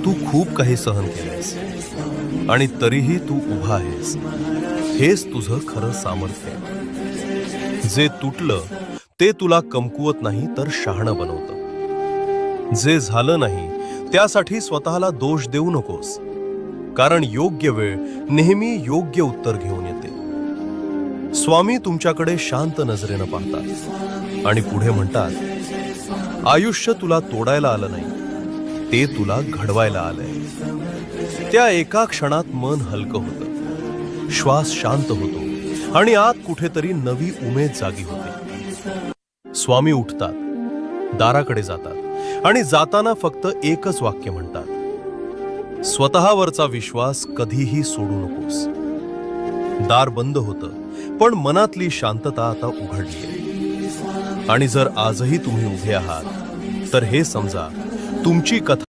तू खूप काही सहन केलेस आणि तरीही तू उभा आहेस. हेच तुझं खरं सामर्थ्य आहे. जे तुटलं ते तुला कमकुवत नाही तर शहाणं बनवतं. जे झालं नाही त्यासाठी स्वतःला दोष देऊ नकोस, कारण योग्य वेळ नेहमी योग्य उत्तर घेऊन येते. स्वामी तुमच्याकडे शांत नजरेनं पाहतात आणि पुढे म्हणतात, आयुष्य तुला तोडायला आलं नाही, ते तुला घडवायला आलंय. त्या एका क्षणात मन हलकं होतं, श्वास शांत होतो आणि आत कुठेतरी नवी उमेद जागी होते. स्वामी उठतात, दाराकडे जातात आणि जाताना फक्त एकच वाक्य म्हणतात, स्वतःवरचा विश्वास कधीही सोडू नकोस. दार बंद होतं, पण मनातली शांतता आता उघडली. आणि जर आजही तुम्ही उभे आहात तर हे समजा, तुमची कथा